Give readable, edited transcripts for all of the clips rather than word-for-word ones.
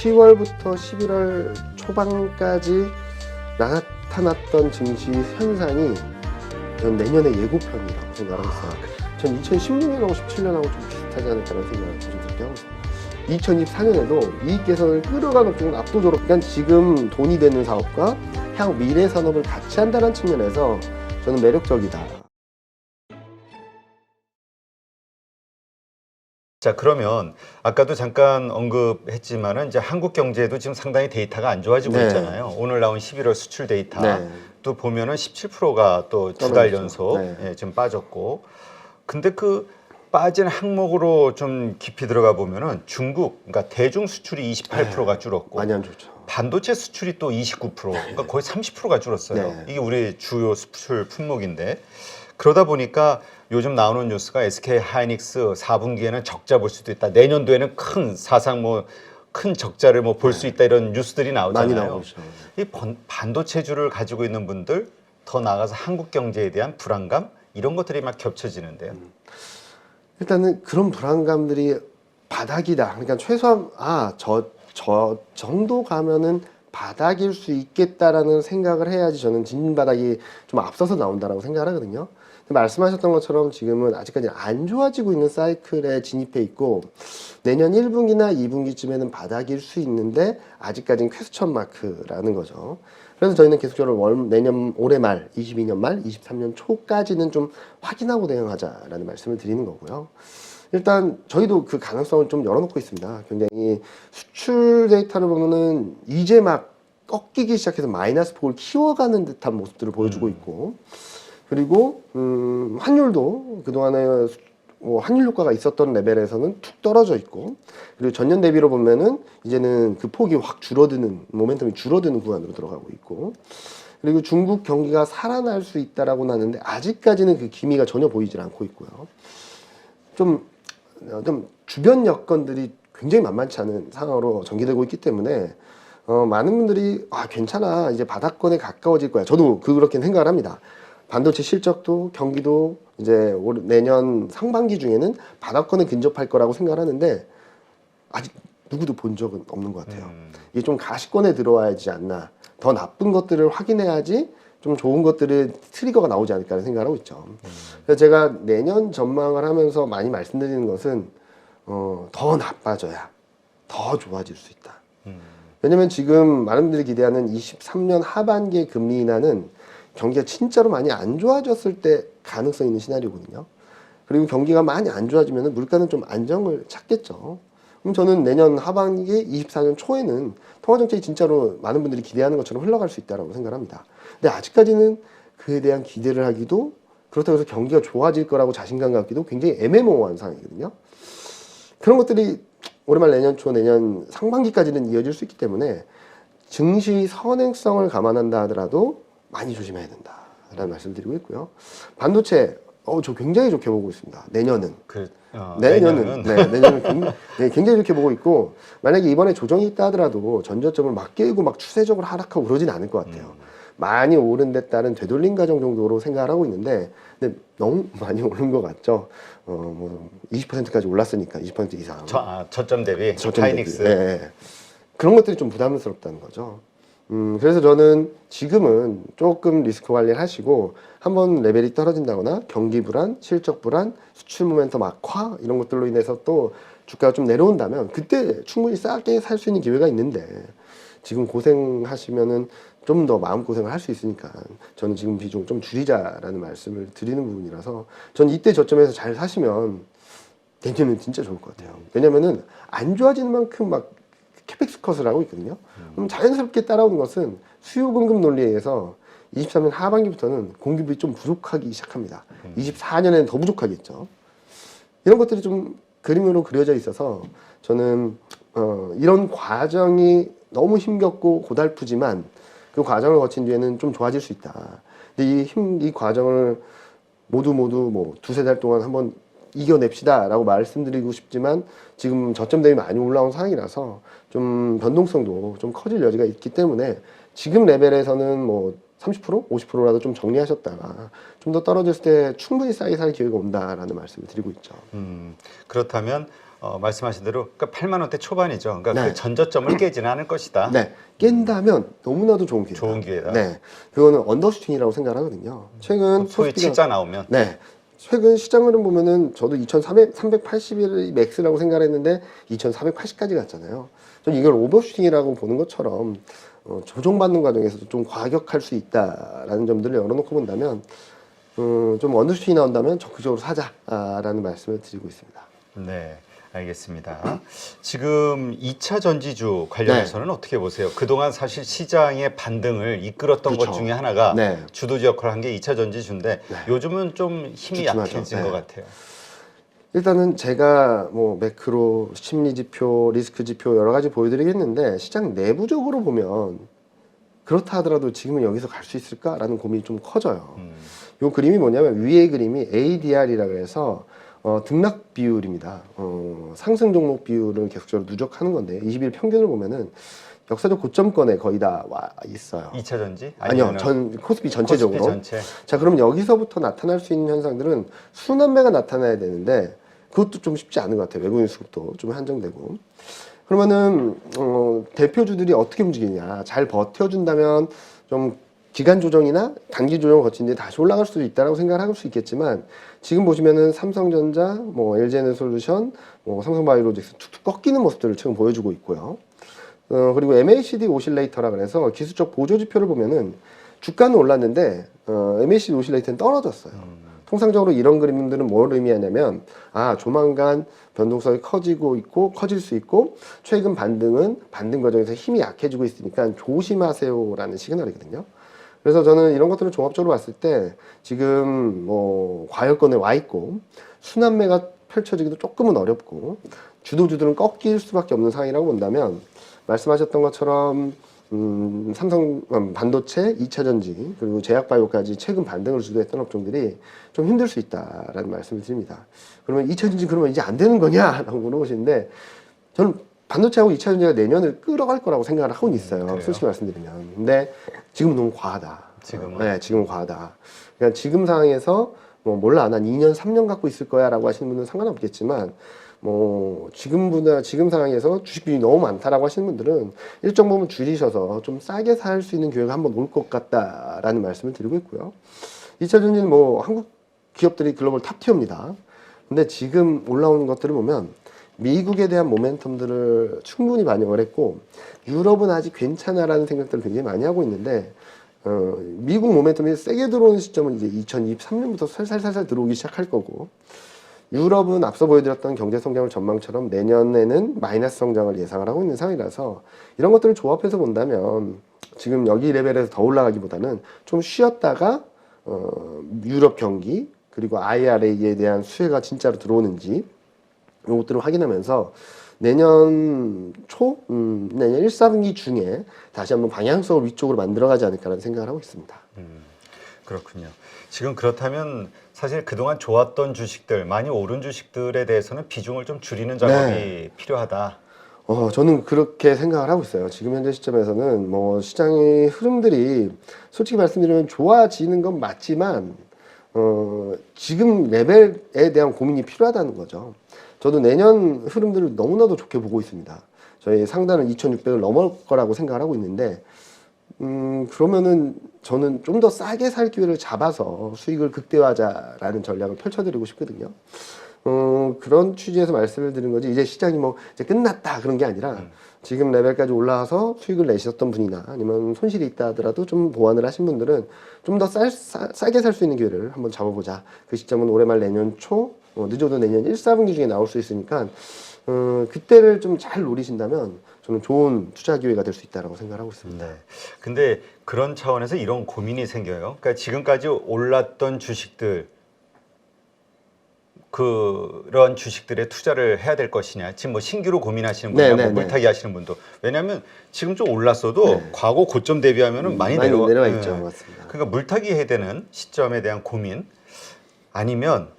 10월부터 11월 초반까지 나타났던 증시 현상이 전 내년의 예고편이라고 생각을 했어요. 전 2016년하고 17년하고 좀 비슷하지 않을까라는 생각을 좀 들게 하고 있습니다. 2024년에도 이익 개선을 끌어가는 쪽은 압도적으로, 그러니까 지금 돈이 되는 사업과 향후 미래 산업을 같이 한다는 측면에서 저는 매력적이다. 자, 그러면 아까도 잠깐 언급했지만은 이제 한국 경제도 지금 상당히 데이터가 안 좋아지고 네. 있잖아요. 오늘 나온 11월 수출 데이터 네. 또 보면은 17%가 또 두 달 떨어졌죠. 연속 네. 예, 좀 빠졌고. 근데 그 빠진 항목으로 좀 깊이 들어가 보면은 중국, 그러니까 대중 수출이 28%가 줄었고 많이 안 좋죠. 반도체 수출이 또 29%, 그러니까 거의 30%가 줄었어요. 네. 이게 우리 주요 수출 품목인데, 그러다 보니까 요즘 나오는 뉴스가 SK 하이닉스 4분기에는 적자 볼 수도 있다. 내년도에는 큰 사상 뭐 큰 적자를 뭐 볼 수 있다, 이런 뉴스들이 많이 나오잖아요. 나오고 있죠. 이 반도체주를 가지고 있는 분들, 더 나아가서 한국 경제에 대한 불안감, 이런 것들이 막 겹쳐지는데요. 일단은 그런 불안감들이 바닥이다. 그러니까 최소한 저 정도 가면은 바닥일 수 있겠다라는 생각을 해야지 저는 진바닥이 좀 앞서서 나온다라고 생각을 하거든요. 근데 말씀하셨던 것처럼 지금은 아직까지 안 좋아지고 있는 사이클에 진입해 있고, 내년 1분기나 2분기쯤에는 바닥일 수 있는데 아직까지는 퀘스천 마크라는 거죠. 그래서 저희는 계속적으로 내년 올해 말, 22년 말, 23년 초까지는 좀 확인하고 대응하자라는 말씀을 드리는 거고요. 일단 저희도 그 가능성을 좀 열어놓고 있습니다. 굉장히 수출 데이터를 보면은 이제 막 꺾이기 시작해서 마이너스 폭을 키워가는 듯한 모습들을 보여주고 있고, 그리고 환율도 그동안에 환율 효과가 있었던 레벨에서는 툭 떨어져 있고, 그리고 전년 대비로 보면은 이제는 그 폭이 확 줄어드는, 모멘텀이 줄어드는 구간으로 들어가고 있고, 그리고 중국 경기가 살아날 수 있다라고는 하는데 아직까지는 그 기미가 전혀 보이질 않고 있고요. 좀 주변 여건들이 굉장히 만만치 않은 상황으로 전개되고 있기 때문에 많은 분들이 괜찮아, 이제 바닥권에 가까워질 거야. 저도 그렇게 생각을 합니다. 반도체 실적도 경기도 이제 내년 상반기 중에는 바닥권에 근접할 거라고 생각을 하는데 아직 누구도 본 적은 없는 것 같아요. 이게 좀 가시권에 들어와야지 않나. 더 나쁜 것들을 확인해야지 좀 좋은 것들을 트리거가 나오지 않을까 생각을 하고 있죠. 그래서 제가 내년 전망을 하면서 많이 말씀드리는 것은 더 나빠져야 더 좋아질 수 있다. 왜냐면 지금 많은 분들이 기대하는 23년 하반기의 금리 인하는 경기가 진짜로 많이 안 좋아졌을 때 가능성 있는 시나리오거든요. 그리고 경기가 많이 안 좋아지면 물가는 좀 안정을 찾겠죠. 그럼 저는 내년 하반기 24년 초에는 통화정책이 진짜로 많은 분들이 기대하는 것처럼 흘러갈 수 있다고 생각합니다. 근데 아직까지는 그에 대한 기대를 하기도, 그렇다고 해서 경기가 좋아질 거라고 자신감 갖기도 굉장히 애매모호한 상황이거든요. 그런 것들이 올해 말 내년 초, 내년 상반기까지는 이어질 수 있기 때문에 증시 선행성을 감안한다 하더라도 많이 조심해야 된다라는 말씀드리고 있고요. 반도체, 저 굉장히 좋게 보고 있습니다. 내년은. 내년은 굉장히 좋게 보고 있고, 만약에 이번에 조정이 있다 하더라도 전저점을 막 깨고 막 추세적으로 하락하고 그러진 않을 것 같아요. 많이 오른 데 따른 되돌림 과정 정도로 생각을 하고 있는데, 근데 너무 많이 오른 것 같죠. 20%까지 올랐으니까, 20% 이상. 저점 대비 하이닉스. 네. 그런 것들이 좀 부담스럽다는 거죠. 그래서 저는 지금은 조금 리스크 관리를 하시고, 한번 레벨이 떨어진다거나 경기 불안, 실적 불안, 수출 모멘텀 악화 이런 것들로 인해서 또 주가가 좀 내려온다면 그때 충분히 싸게 살 수 있는 기회가 있는데, 지금 고생하시면은 좀 더 마음고생을 할 수 있으니까 저는 지금 비중을 좀 줄이자라는 말씀을 드리는 부분이라서, 전 이때 저점에서 잘 사시면 내년은 진짜 좋을 것 같아요. 왜냐면은 안 좋아지는 만큼 막 캐펙스 컷을 하고 있거든요. 그럼 자연스럽게 따라오는 것은 수요 공급 논리에 의해서 23년 하반기부터는 공급이 좀 부족하기 시작합니다. 24년에는 더 부족하겠죠. 이런 것들이 좀 그림으로 그려져 있어서 저는 이런 과정이 너무 힘겹고 고달프지만 그 과정을 거친 뒤에는 좀 좋아질 수 있다. 근데 이 과정을 모두 뭐 두세 달 동안 한번 이겨냅시다 라고 말씀드리고 싶지만, 지금 저점 대비 많이 올라온 상황이라서 좀 변동성도 좀 커질 여지가 있기 때문에 지금 레벨에서는 뭐 30%, 50%라도 좀 정리하셨다가 좀 더 떨어졌을 때 충분히 싸게 살 기회가 온다라는 말씀을 드리고 있죠. 그렇다면 말씀하신 대로 그러니까 8만 원대 초반이죠. 그러니까 네. 그 전저점을 깨지는 않을 것이다. 네, 깬다면 너무나도 좋은 기회다. 좋은 기회다. 네, 그거는 언더슈팅이라고 생각하거든요. 최근 소위 코스피가 7자 나오면 네, 최근 시장 흐름 보면은 저도 2,380이 맥스라고 생각했는데 2,480까지 갔잖아요. 전 이걸 오버슈팅이라고 보는 것처럼 조정받는 과정에서도 좀 과격할 수 있다라는 점들을 열어놓고 본다면 좀 언더슈팅이 나온다면 적극적으로 사자라는 말씀을 드리고 있습니다. 네. 알겠습니다. 지금 2차 전지주 관련해서는 어떻게 보세요? 그동안 사실 시장의 반등을 이끌었던 그렇죠. 것 중에 하나가 네. 주도주 역할을 한 게 2차 전지주인데 네. 요즘은 좀 힘이 주춤하죠. 약해진 네. 것 같아요. 일단은 제가 뭐 매크로, 심리 지표, 리스크 지표 여러 가지 보여드리겠는데 시장 내부적으로 보면 그렇다 하더라도 지금은 여기서 갈 수 있을까라는 고민이 좀 커져요. 이 그림이 뭐냐면 위에 그림이 ADR이라 그래서 등락 비율입니다. 상승 종목 비율을 계속적으로 누적하는 건데 20일 평균을 보면은 역사적 고점권에 거의 다 와 있어요. 2차 전지? 아니요, 아니면은 전 코스피 전체적으로. 코스피 전체. 자, 그럼 여기서부터 나타날 수 있는 현상들은 순환매가 나타나야 되는데 그것도 좀 쉽지 않은 것 같아요. 외국인 수급도 좀 한정되고. 그러면은 대표주들이 어떻게 움직이냐? 잘 버텨준다면 좀 기간 조정이나 단기 조정을 거친 뒤에 다시 올라갈 수도 있다라고 생각을 할 수 있겠지만 지금 보시면은 삼성전자, 뭐 LG에너솔루션, 뭐 삼성바이오로직스 툭툭 꺾이는 모습들을 지금 보여주고 있고요. 그리고 MACD 오실레이터라 그래서 기술적 보조 지표를 보면은 주가는 올랐는데 MACD 오실레이터는 떨어졌어요. 통상적으로 이런 그림들은 뭘 의미하냐면 조만간 변동성이 커지고 있고 커질 수 있고 최근 반등은 반등 과정에서 힘이 약해지고 있으니까 조심하세요라는 시그널이거든요. 그래서 저는 이런 것들을 종합적으로 봤을 때 지금 뭐 과열권에 와 있고 순환매가 펼쳐지기도 조금은 어렵고 주도주들은 꺾일 수밖에 없는 상황이라고 본다면 말씀하셨던 것처럼 삼성 반도체, 2차 전지 그리고 제약바이오까지 최근 반등을 주도했던 업종들이 좀 힘들 수 있다라는 말씀을 드립니다. 그러면 2차 전지 그러면 이제 안 되는 거냐라고 물어보시는데 저는 반도체하고 2차 전지가 내년을 끌어갈 거라고 생각을 하고 있어요. 그래요? 솔직히 말씀드리면. 근데 지금은 너무 과하다. 지금은? 네, 지금은 과하다. 그러니까 지금 상황에서 뭐 몰라 난 2년, 3년 갖고 있을 거야라고 하시는 분은 상관없겠지만 뭐 지금보다 지금 상황에서 주식 비중이 너무 많다라고 하시는 분들은 일정 부분 줄이셔서 좀 싸게 살 수 있는 기회가 한번 올 것 같다라는 말씀을 드리고 있고요. 2차 전지는 뭐 한국 기업들이 글로벌 탑티어입니다. 근데 지금 올라오는 것들을 보면 미국에 대한 모멘텀들을 충분히 반영을 했고 유럽은 아직 괜찮아라는 생각들을 굉장히 많이 하고 있는데 미국 모멘텀이 세게 들어오는 시점은 이제 2023년부터 살살살살 들어오기 시작할 거고 유럽은 앞서 보여드렸던 경제 성장을 전망처럼 내년에는 마이너스 성장을 예상을 하고 있는 상황이라서 이런 것들을 조합해서 본다면 지금 여기 레벨에서 더 올라가기보다는 좀 쉬었다가 유럽 경기 그리고 IRA에 대한 수혜가 진짜로 들어오는지 이것들을 확인하면서 내년 초, 내년 1, 4분기 중에 다시 한번 방향성을 위쪽으로 만들어가지 않을까라는 생각을 하고 있습니다. 그렇군요. 지금 그렇다면 사실 그동안 좋았던 주식들, 많이 오른 주식들에 대해서는 비중을 좀 줄이는 작업이 필요하다. 저는 그렇게 생각을 하고 있어요. 지금 현재 시점에서는 뭐 시장의 흐름들이 솔직히 말씀드리면 좋아지는 건 맞지만 지금 레벨에 대한 고민이 필요하다는 거죠. 저도 내년 흐름들을 너무나도 좋게 보고 있습니다. 저희 상단은 2,600을 넘을 거라고 생각을 하고 있는데 그러면은 저는 좀 더 싸게 살 기회를 잡아서 수익을 극대화하자라는 전략을 펼쳐드리고 싶거든요. 그런 취지에서 말씀을 드린 거지 이제 시장이 뭐 이제 끝났다 그런 게 아니라 지금 레벨까지 올라와서 수익을 내셨던 분이나 아니면 손실이 있다 하더라도 좀 보완을 하신 분들은 좀 더 싸게 살 수 있는 기회를 한번 잡아보자. 그 시점은 올해 말 내년 초 늦어도 내년 1, 4분기 중에 나올 수 있으니까 그때를 좀 잘 노리신다면 저는 좋은 투자 기회가 될 수 있다라고 생각하고 있습니다. 네. 근데 그런 차원에서 이런 고민이 생겨요. 그러니까 지금까지 올랐던 주식들 그런 주식들에 투자를 해야 될 것이냐. 지금 뭐 신규로 고민하시는 분이나 뭐 물타기 하시는 분도 왜냐하면 지금 좀 올랐어도 과거 고점 대비하면은 많이 내려와 있죠. 맞습니다. 그러니까 물타기 해야 되는 시점에 대한 고민 아니면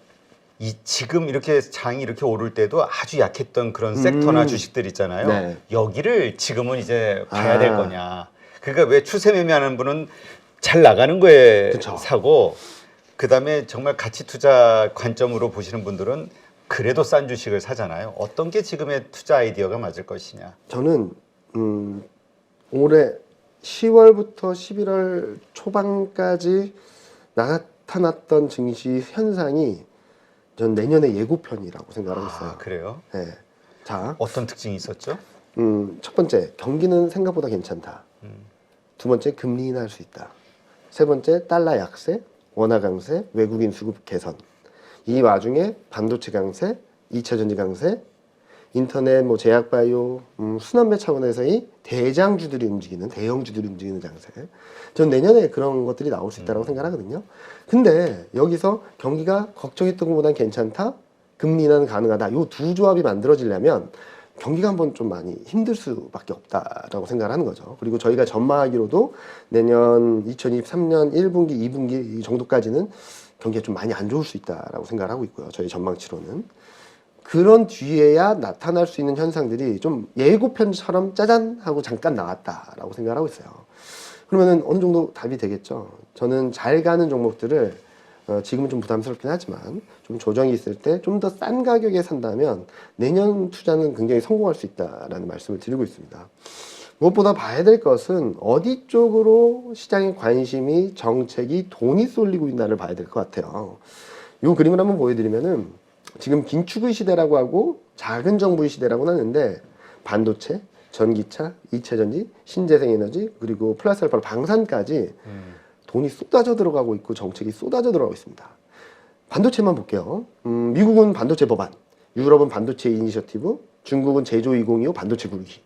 지금 이렇게 장이 이렇게 오를 때도 아주 약했던 그런 섹터나 주식들 있잖아요. 네. 여기를 지금은 이제 봐야 될 거냐. 그러니까 왜 추세 매매하는 분은 잘 나가는 거에 그쵸. 사고 그다음에 정말 가치 투자 관점으로 보시는 분들은 그래도 싼 주식을 사잖아요. 어떤 게 지금의 투자 아이디어가 맞을 것이냐. 저는 올해 10월부터 11월 초반까지 나타났던 증시 현상이 전 내년의 예고편이라고 생각하고 있어요. 아, 그래요? 네. 자, 어떤 특징이 있었죠? 첫 번째, 경기는 생각보다 괜찮다. 두 번째, 금리 인하할 수 있다. 세 번째, 달러 약세, 원화 강세, 외국인 수급 개선. 이 와중에 반도체 강세, 2차 전지 강세, 인터넷, 뭐 제약 바이오, 순환매 차원에서의 대장주들이 움직이는, 대형주들이 움직이는 장세. 전 내년에 그런 것들이 나올 수 있다고 생각하거든요. 근데 여기서 경기가 걱정했던 것보다는 괜찮다, 금리 인하는 가능하다. 이 두 조합이 만들어지려면 경기가 한번 좀 많이 힘들 수밖에 없다라고 생각을 하는 거죠. 그리고 저희가 전망하기로도 내년 2023년 1분기, 2분기 이 정도까지는 경기가 좀 많이 안 좋을 수 있다라고 생각을 하고 있고요. 저희 전망치로는. 그런 뒤에야 나타날 수 있는 현상들이 좀 예고편처럼 짜잔 하고 잠깐 나왔다라고 생각을 하고 있어요. 그러면은 어느 정도 답이 되겠죠. 저는 잘 가는 종목들을 지금은 좀 부담스럽긴 하지만 좀 조정이 있을 때 좀 더 싼 가격에 산다면 내년 투자는 굉장히 성공할 수 있다라는 말씀을 드리고 있습니다. 무엇보다 봐야 될 것은 어디 쪽으로 시장의 관심이, 정책이, 돈이 쏠리고 있나를 봐야 될 것 같아요. 이 그림을 한번 보여드리면은 지금 긴축의 시대라고 하고 작은 정부의 시대라고 하는데 반도체, 전기차, 2차 전지, 신재생에너지 그리고 플러스 알파로 방산까지 돈이 쏟아져 들어가고 있고 정책이 쏟아져 들어가고 있습니다. 반도체만 볼게요. 미국은 반도체 법안, 유럽은 반도체 이니셔티브, 중국은 제조 2025 반도체 굴기.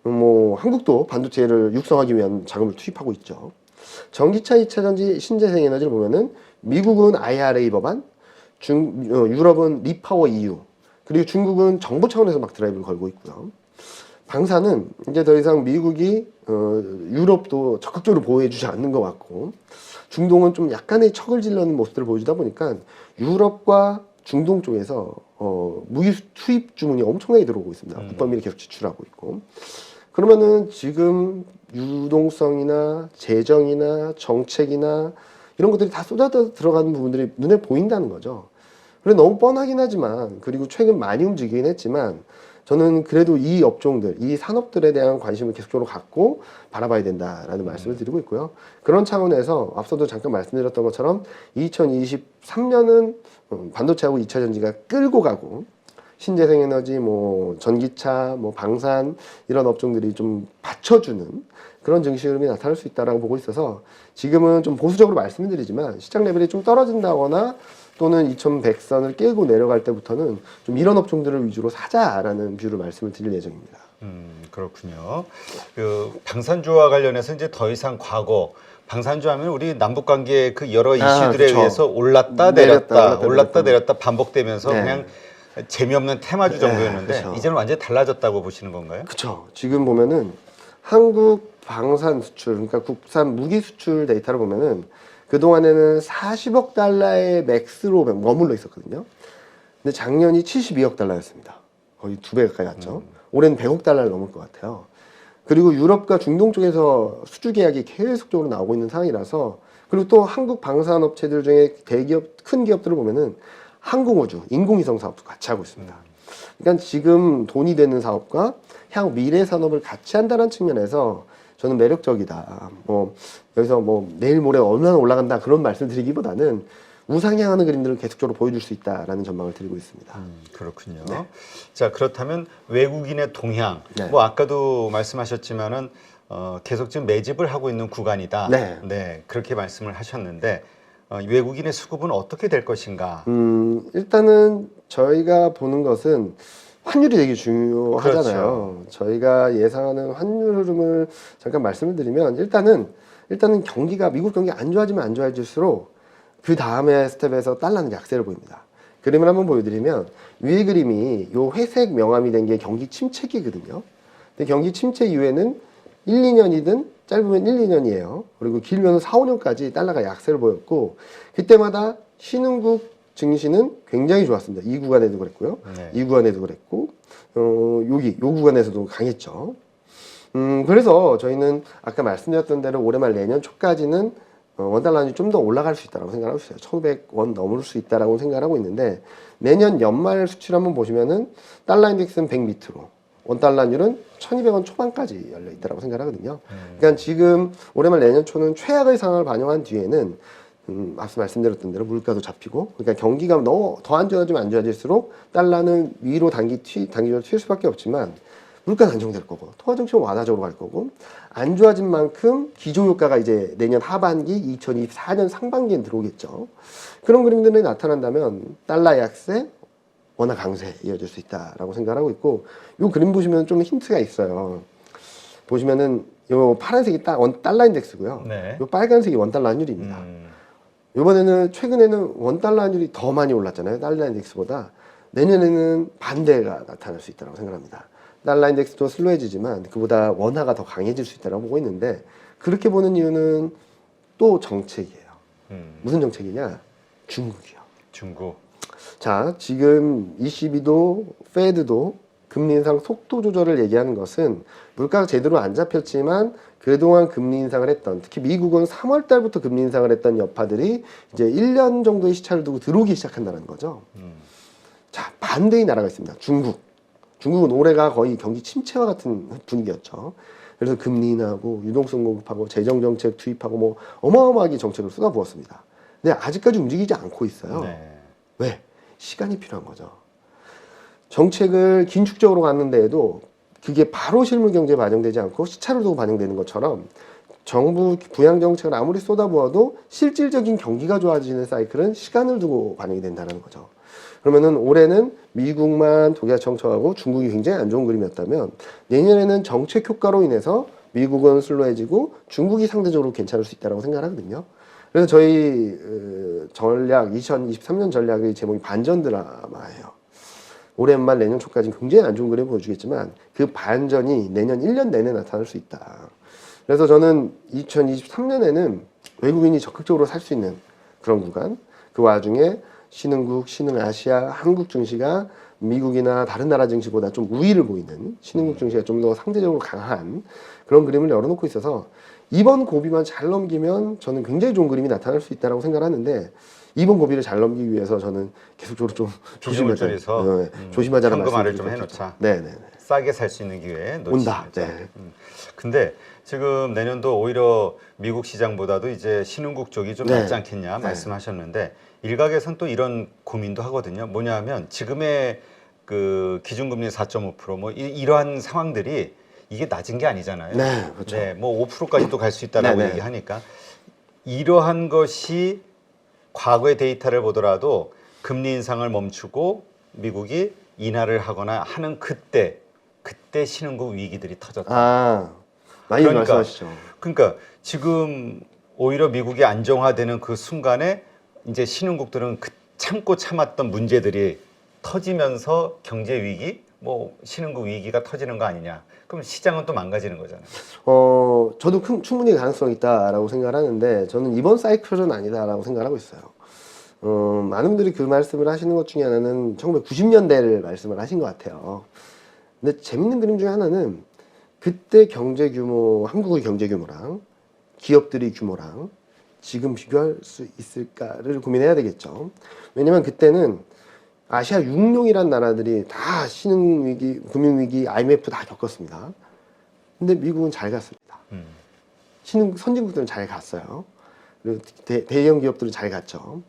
뭐 한국도 반도체를 육성하기 위한 자금을 투입하고 있죠. 전기차, 2차 전지, 신재생에너지를 보면은 미국은 IRA 법안, 유럽은 리파워 EU, 그리고 중국은 정부 차원에서 막 드라이브를 걸고 있고요. 방사는 이제 더 이상 미국이 유럽도 적극적으로 보호해주지 않는 것 같고 중동은 좀 약간의 척을 질러는 모습들을 보여주다 보니까 유럽과 중동 쪽에서 무기 수입 주문이 엄청나게 들어오고 있습니다. 국방비를 계속 지출하고 있고 그러면은 지금 유동성이나 재정이나 정책이나 이런 것들이 다 쏟아져 들어가는 부분들이 눈에 보인다는 거죠. 그래 너무 뻔하긴 하지만 그리고 최근 많이 움직이긴 했지만 저는 그래도 이 업종들, 이 산업들에 대한 관심을 계속적으로 갖고 바라봐야 된다라는 말씀을 드리고 있고요. 그런 차원에서 앞서도 잠깐 말씀드렸던 것처럼 2023년은 반도체하고 2차 전지가 끌고 가고 신재생에너지, 뭐 전기차, 뭐 방산 이런 업종들이 좀 받쳐주는 그런 증시 흐름이 나타날 수 있다라고 보고 있어서 지금은 좀 보수적으로 말씀을 드리지만 시장 레벨이 좀 떨어진다거나 또는 2100선을 깨고 내려갈 때부터는 좀 이런 업종들을 위주로 사자라는 뷰를 말씀을 드릴 예정입니다. 그렇군요. 그 방산주와 관련해서 이제 더 이상 과거 방산주 하면 우리 남북 관계의 그 여러 이슈들에 그쵸. 의해서 올랐다 내렸다 반복되면서 네. 그냥 재미없는 테마주 정도였는데 그쵸. 이제는 완전히 달라졌다고 보시는 건가요? 그렇죠. 지금 보면은 한국 방산 수출, 그러니까 국산 무기 수출 데이터를 보면은 그 동안에는 40억 달러의 맥스로 머물러 있었거든요. 근데 작년이 72억 달러였습니다. 거의 2배 가까이 갔죠. 올해는 100억 달러를 넘을 것 같아요. 그리고 유럽과 중동 쪽에서 수주 계약이 계속적으로 나오고 있는 상황이라서 그리고 또 한국 방산업체들 중에 대기업, 큰 기업들을 보면은 항공우주, 인공위성 사업도 같이 하고 있습니다. 그러니까 지금 돈이 되는 사업과 향후 미래 산업을 같이 한다는 측면에서 저는 매력적이다. 뭐 여기서 뭐 내일 모레 얼마나 올라간다 그런 말씀 드리기보다는 우상향하는 그림들을 계속적으로 보여줄 수 있다라는 전망을 드리고 있습니다. 그렇군요. 네. 자 그렇다면 외국인의 동향, 네. 뭐 아까도 말씀하셨지만은 계속 지금 매집을 하고 있는 구간이다. 네. 그렇게 말씀을 하셨는데 외국인의 수급은 어떻게 될 것인가? 일단은 저희가 보는 것은 환율이 되게 중요하잖아요. 그렇죠. 저희가 예상하는 환율 흐름을 잠깐 말씀을 드리면 일단은 경기가 미국 경기 안 좋아지면 안 좋아질수록 그 다음에 스텝에서 달러는 약세를 보입니다. 그림을 한번 보여드리면 위의 그림이 요 회색 명암이 된 게 경기 침체기거든요. 근데 경기 침체 이후에는 1, 2년이든 짧으면 1, 2년이에요. 그리고 길면 4, 5년까지 달러가 약세를 보였고 그때마다 신흥국 증시는 굉장히 좋았습니다. 이 구간에도 그랬고요. 네. 이 구간에도 그랬고 요 구간에서도 강했죠. 그래서 저희는 아까 말씀드렸던 대로 올해 말 내년 초까지는 원달러 환율이 좀 더 올라갈 수 있다고 생각하고 있어요. 1,500원 넘을 수 있다라고 생각하고 있는데 내년 연말 수치를 한번 보시면은 달러 인덱스는 100 밑으로 원달러 환율은 1,200원 초반까지 열려 있다고 생각하거든요. 그러니까 지금 올해말 내년 초는 최악의 상황을 반영한 뒤에는 앞서 말씀드렸던 대로 물가도 잡히고 그러니까 경기가 더 안 좋아지면 안 좋아질수록 달러는 위로 단기적으로 튈 수밖에 없지만 물가는 안정될 거고 통화 정책은 완화적으로 갈 거고 안 좋아진 만큼 기조 효과가 이제 내년 하반기 2024년 상반기에 들어오겠죠. 그런 그림들이 나타난다면 달러 약세, 원화 강세 이어질 수 있다라고 생각하고 있고 이 그림 보시면 좀 힌트가 있어요. 보시면은 요 파란색이 달러 인덱스고요. 네. 요 빨간색이 원달러 환율입니다. 이번에는 최근에는 원달러 환율이 더 많이 올랐잖아요. 달러 인덱스보다. 내년에는 반대가 나타날 수 있다고 생각합니다. 달러 인덱스도 슬로해지지만 그보다 원화가 더 강해질 수 있다고 보고 있는데 그렇게 보는 이유는 또 정책이에요. 무슨 정책이냐? 중국이요. 중국. 자, 지금 ECB도 페드도 금리 인상 속도 조절을 얘기하는 것은 물가가 제대로 안 잡혔지만 그동안 금리 인상을 했던 특히 미국은 3월 달부터 금리 인상을 했던 여파들이 이제 1년 정도의 시차를 두고 들어오기 시작한다는 거죠. 자, 반대의 나라가 있습니다. 중국. 중국은 올해가 거의 경기 침체와 같은 분위기였죠. 그래서 금리 인하고 유동성 공급하고 재정 정책 투입하고 뭐 어마어마하게 정책을 쏟아부었습니다. 근데 아직까지 움직이지 않고 있어요. 네. 왜? 시간이 필요한 거죠. 정책을 긴축적으로 갔는데도 그게 바로 실물 경제에 반영되지 않고 시차를 두고 반영되는 것처럼 정부 부양 정책을 아무리 쏟아부어도 실질적인 경기가 좋아지는 사이클은 시간을 두고 반영이 된다는 거죠. 그러면은 올해는 미국만 독일과 청처하고 중국이 굉장히 안 좋은 그림이었다면 내년에는 정책 효과로 인해서 미국은 슬로해지고 중국이 상대적으로 괜찮을 수 있다고 생각하거든요. 그래서 저희 전략 2023년 전략의 제목이 반전 드라마예요. 올해 말 내년 초까지 굉장히 안 좋은 그림을 보여주겠지만 그 반전이 내년 1년 내내 나타날 수 있다. 그래서 저는 2023년에는 외국인이 적극적으로 살 수 있는 그런 구간, 그 와중에 신흥국, 신흥아시아, 한국 증시가 미국이나 다른 나라 증시보다 좀 우위를 보이는 신흥국 증시가 좀 더 상대적으로 강한 그런 그림을 열어놓고 있어서 이번 고비만 잘 넘기면 저는 굉장히 좋은 그림이 나타날 수 있다고 생각하는데 이번 고비를 잘 넘기기 위해서 저는 계속적으로 좀 조심하자는 현금화를 말씀을 좀 해놓자. 네네. 싸게 살 수 있는 기회에 놓치지 온다. 말자. 네. 근데 지금 내년도 오히려 미국 시장보다도 이제 신흥국 쪽이 좀 네. 낫지 않겠냐 네. 말씀하셨는데 일각에선 또 이런 고민도 하거든요. 뭐냐하면 지금의 그 기준금리 4.5% 뭐 이러한 상황들이 이게 낮은 게 아니잖아요. 네, 그렇죠. 네, 뭐 5%까지도 갈 수 있다라고 네, 네. 얘기하니까 이러한 것이 과거의 데이터를 보더라도 금리 인상을 멈추고 미국이 인하를 하거나 하는 그때 신흥국 위기들이 터졌다. 아, 많이 말씀하시죠. 그러니까 지금 오히려 미국이 안정화되는 그 순간에 이제 신흥국들은 그 참고 참았던 문제들이 터지면서 경제 위기, 뭐 신흥국 위기가 터지는 거 아니냐. 그럼 시장은 또 망가지는 거잖아요. 저도 충분히 가능성이 있다라고 생각을 하는데 저는 이번 사이클은 아니다라고 생각을 하고 있어요. 많은 분들이 그 말씀을 하시는 것 중에 하나는 1990년대를 말씀을 하신 것 같아요. 근데 재밌는 그림 중에 하나는 그때 경제 규모, 한국의 경제 규모랑 기업들의 규모랑 지금 비교할 수 있을까를 고민해야 되겠죠. 왜냐면 그때는 아시아 6용이란 나라들이 다 신흥위기, 금융위기, IMF 다 겪었습니다. 근데 미국은 잘 갔습니다. 선진국들은 잘 갔어요. 그리고 대형 기업들은 잘 갔죠.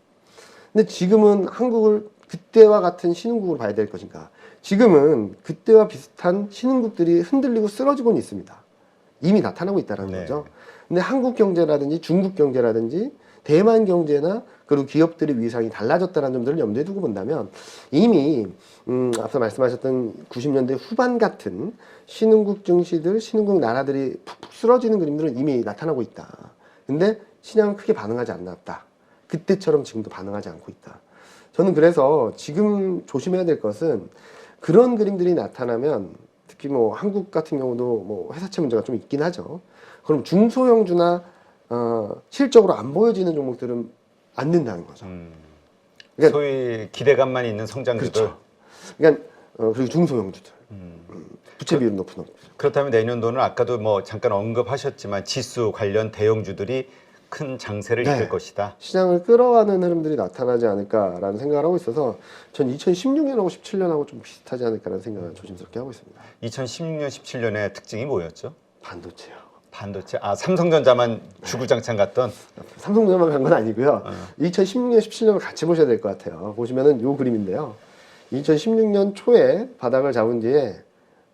근데 지금은 한국을 그때와 같은 신흥국으로 봐야 될 것인가? 지금은 그때와 비슷한 신흥국들이 흔들리고 쓰러지고는 있습니다. 이미 나타나고 있다는 네. 거죠. 근데 한국 경제라든지 중국 경제라든지 대만 경제나 그리고 기업들의 위상이 달라졌다는 점들을 염두에 두고 본다면 이미 앞서 말씀하셨던 90년대 후반 같은 신흥국 증시들, 신흥국 나라들이 푹푹 쓰러지는 그림들은 이미 나타나고 있다. 근데 시장은 크게 반응하지 않았다. 그때처럼 지금도 반응하지 않고 있다. 저는 그래서 지금 조심해야 될 것은 그런 그림들이 나타나면 특히 뭐 한국 같은 경우도 뭐 회사채 문제가 좀 있긴 하죠. 그럼 중소형주나 실적으로 안 보여지는 종목들은 안 된다는 거죠. 그러니까, 소위 기대감만 있는 성장주들. 그렇죠. 그러니까 그리고 중소형주들. 부채 비율 높은 업들. 그렇다면 내년도는 아까도 뭐 잠깐 언급하셨지만 지수 관련 대형주들이 큰 장세를 네. 이끌 것이다. 시장을 끌어가는 흐름들이 나타나지 않을까라는 생각을 하고 있어서 전 2016년하고 17년하고 좀 비슷하지 않을까라는 생각을 조심스럽게 하고 있습니다. 2016년, 17년의 특징이 뭐였죠? 반도체요. 반도체. 아, 삼성전자만 주구장창 갔던. 삼성전자만 간 건 아니고요. 2016년, 17년을 같이 보셔야 될 것 같아요. 보시면은 요 그림인데요. 2016년 초에 바닥을 잡은 뒤에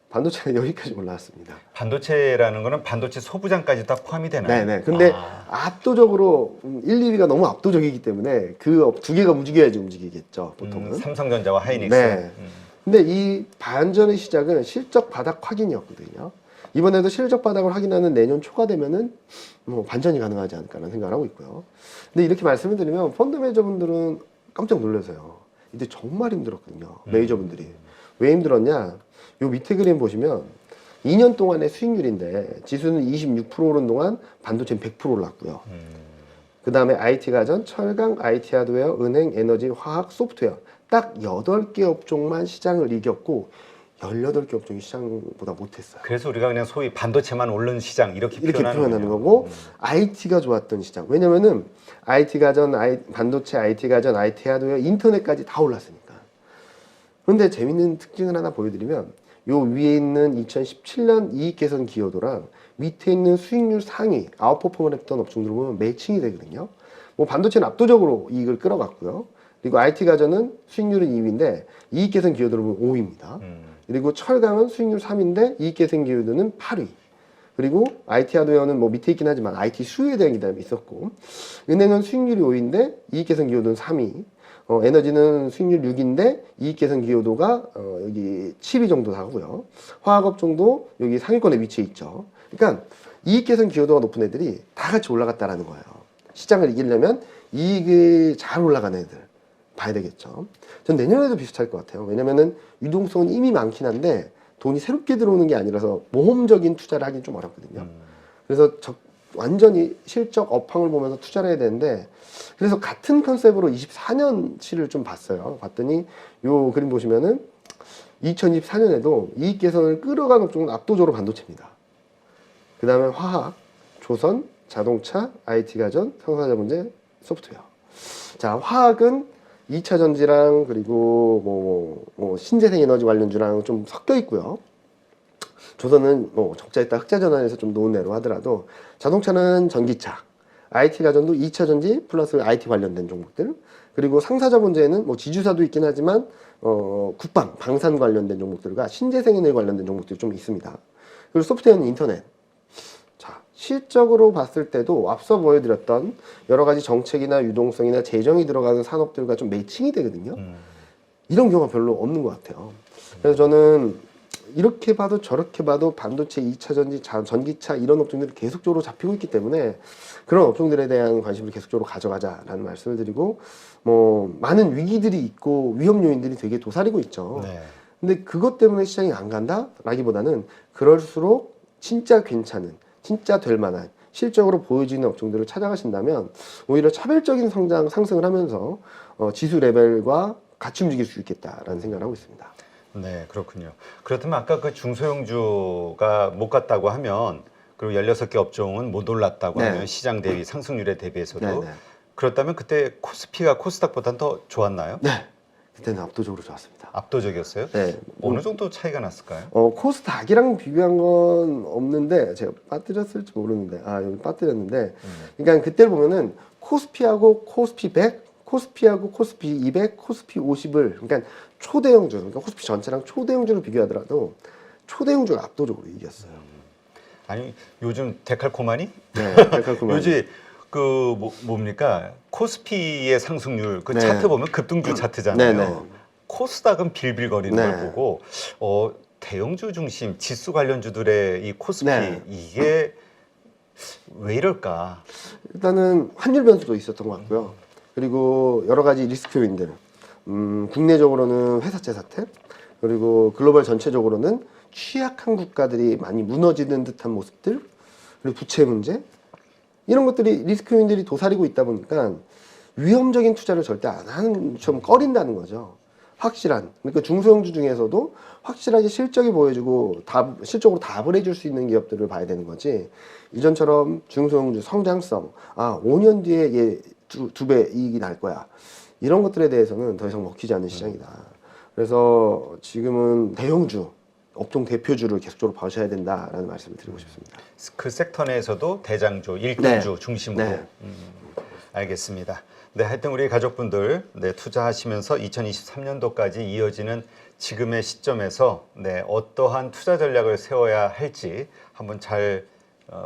반도체는 여기까지 올라왔습니다. 반도체라는 거는 반도체 소부장까지 다 포함이 되나요? 네네. 근데 압도적으로 1, 2위가 너무 압도적이기 때문에 그 두 개가 움직여야지 움직이겠죠. 보통은. 삼성전자와 하이닉스. 네. 근데 이 반전의 시작은 실적 바닥 확인이었거든요. 이번에도 실적 바닥을 확인하는 내년 초가 되면은 뭐 반전이 가능하지 않을까라는 생각을 하고 있고요. 근데 이렇게 말씀을 드리면 펀드 매니저분들은 깜짝 놀라세요. 이때 정말 힘들었거든요. 매니저분들이. 왜 힘들었냐? 요 밑에 그림 보시면 2년 동안의 수익률인데 지수는 26% 오른 동안 반도체는 100% 올랐고요. 그 다음에 IT 가전, 철강, IT 하드웨어, 은행, 에너지, 화학, 소프트웨어 딱 8개 업종만 시장을 이겼고 18개 업종이 시장보다 못했어요. 그래서 우리가 그냥 소위 반도체만 오른 시장 이렇게 표현하는 거고 IT가 좋았던 시장. 왜냐면은 IT 가전, 반도체, IT 가전, IT 하드웨어, 인터넷까지 다 올랐으니까. 그런데 재밌는 특징을 하나 보여드리면 요 위에 있는 2017년 이익 개선 기여도랑 밑에 있는 수익률 상위 아웃퍼폼을 했던 업종들 보면 매칭이 되거든요. 뭐 반도체는 압도적으로 이익을 끌어갔고요. 그리고 IT 가전은 수익률은 2위인데 이익 개선 기여도는 5위입니다. 그리고 철강은 수익률 3위인데 이익 개선 기여도는 8위. 그리고 IT 하드웨어는 뭐 밑에 있긴 하지만 IT 수요에 대한 기대감이 있었고, 은행은 수익률이 5위인데 이익 개선 기여도는 3위. 에너지는 수익률 6인데 이익 개선 기여도가 여기 7위 정도 나오고요. 화학업종도 여기 상위권에 위치해 있죠. 그러니까 이익 개선 기여도가 높은 애들이 다 같이 올라갔다라는 거예요. 시장을 이기려면 이익이 잘 올라가는 애들 봐야 되겠죠. 전 내년에도 비슷할 것 같아요. 왜냐면은 유동성은 이미 많긴 한데 돈이 새롭게 들어오는 게 아니라서 모험적인 투자를 하긴 좀 어렵거든요. 그래서 완전히 실적 업황을 보면서 투자를 해야 되는데, 그래서 같은 컨셉으로 24년치를 좀 봤어요. 봤더니 요 그림 보시면은 2024년에도 이익 개선을 끌어간 업종은 압도적으로 반도체입니다. 그 다음에 화학, 조선, 자동차, IT 가전, 성사자문제, 소프트웨어. 자, 화학은 2차 전지랑 그리고 뭐 신재생 에너지 관련주랑 좀 섞여 있고요. 조선은 뭐 적자했다 흑자 전환해서 좀 놓은 애로 하더라도, 자동차는 전기차, IT 가전도 2차 전지 플러스 IT 관련된 종목들, 그리고 상사자 문제에는 뭐 지주사도 있긴 하지만 국방, 방산 관련된 종목들과 신재생 에너지 관련된 종목들이 좀 있습니다. 그리고 소프트웨어는 인터넷. 자, 실적으로 봤을 때도 앞서 보여드렸던 여러 가지 정책이나 유동성이나 재정이 들어가는 산업들과 좀 매칭이 되거든요. 이런 경우가 별로 없는 것 같아요. 그래서 저는 이렇게 봐도 저렇게 봐도 반도체, 2차 전지, 전기차 이런 업종들이 계속적으로 잡히고 있기 때문에 그런 업종들에 대한 관심을 계속적으로 가져가자라는 말씀을 드리고, 뭐 많은 위기들이 있고 위험 요인들이 되게 도사리고 있죠. 네. 근데 그것 때문에 시장이 안 간다라기보다는 그럴수록 진짜 괜찮은, 진짜 될 만한 실적으로 보여지는 업종들을 찾아가신다면 오히려 차별적인 성장, 상승을 하면서 지수 레벨과 같이 움직일 수 있겠다라는 생각을 하고 있습니다. 네, 그렇군요. 그렇다면 아까 그 중소형주가 못 갔다고 하면, 그리고 16개 업종은 못 올랐다고 네. 하면 시장 대비, 상승률에 대비해서도, 네, 네. 그렇다면 그때 코스피가 코스닥보다는 더 좋았나요? 네, 그때는 압도적으로 좋았습니다. 압도적이었어요? 네. 어느 정도 차이가 났을까요? 코스닥이랑 비교한 건 없는데 제가 빠뜨렸을지 모르는데, 여기 빠뜨렸는데, 그러니까 그때 보면은 코스피하고 코스피 100, 코스피하고 코스피 200, 코스피 50을, 그러니까 초대형주, 그러니까 코스피 전체랑 초대형주를 비교하더라도 초대형주가 압도적으로 이겼어요. 아니, 요즘 데칼코마니? 네, 데칼코마니. 요즘 뭡니까? 코스피의 상승률, 그 네. 차트 보면 급등주 차트잖아요. 네, 네. 코스닥은 빌빌거리는 네. 걸 보고, 대형주 중심 지수 관련주들의 이 코스피, 네. 이게 왜 이럴까? 일단은 환율 변수도 있었던 것 같고요. 그리고 여러 가지 리스크 요인들, 국내적으로는 회사채 사태, 그리고 글로벌 전체적으로는 취약한 국가들이 많이 무너지는 듯한 모습들, 그리고 부채 문제, 이런 것들이 리스크 요인들이 도사리고 있다 보니까 위험적인 투자를 절대 안 하는, 좀 꺼린다는 거죠. 확실한, 그러니까 중소형주 중에서도 확실하게 실적이 보여주고 실적으로 답을 해줄 수 있는 기업들을 봐야 되는 거지. 이전처럼 중소형주 성장성, 5년 뒤에 얘 두 배 이익이 날 거야. 이런 것들에 대해서는 더 이상 먹히지 않는 시장이다. 그래서 지금은 대형주, 업종 대표주를 계속적으로 봐셔야 된다라는 말씀을 드리고 싶습니다. 그 섹터 내에서도 대장주, 일꾼주 중심으로. 네. 알겠습니다. 네, 하여튼 우리 가족분들 투자하시면서 2023년도까지 이어지는 지금의 시점에서 어떠한 투자 전략을 세워야 할지 한번 잘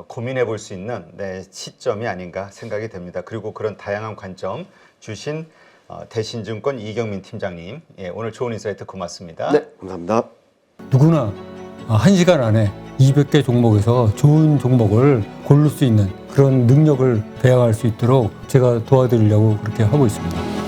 고민해 볼 수 있는 시점이 아닌가 생각이 됩니다. 그리고 그런 다양한 관점 주신 대신증권 이경민 팀장님, 오늘 좋은 인사이트 고맙습니다. 네, 감사합니다. 누구나 1시간 안에 200개 종목에서 좋은 종목을 고를 수 있는 그런 능력을 배양할 수 있도록 제가 도와드리려고 그렇게 하고 있습니다.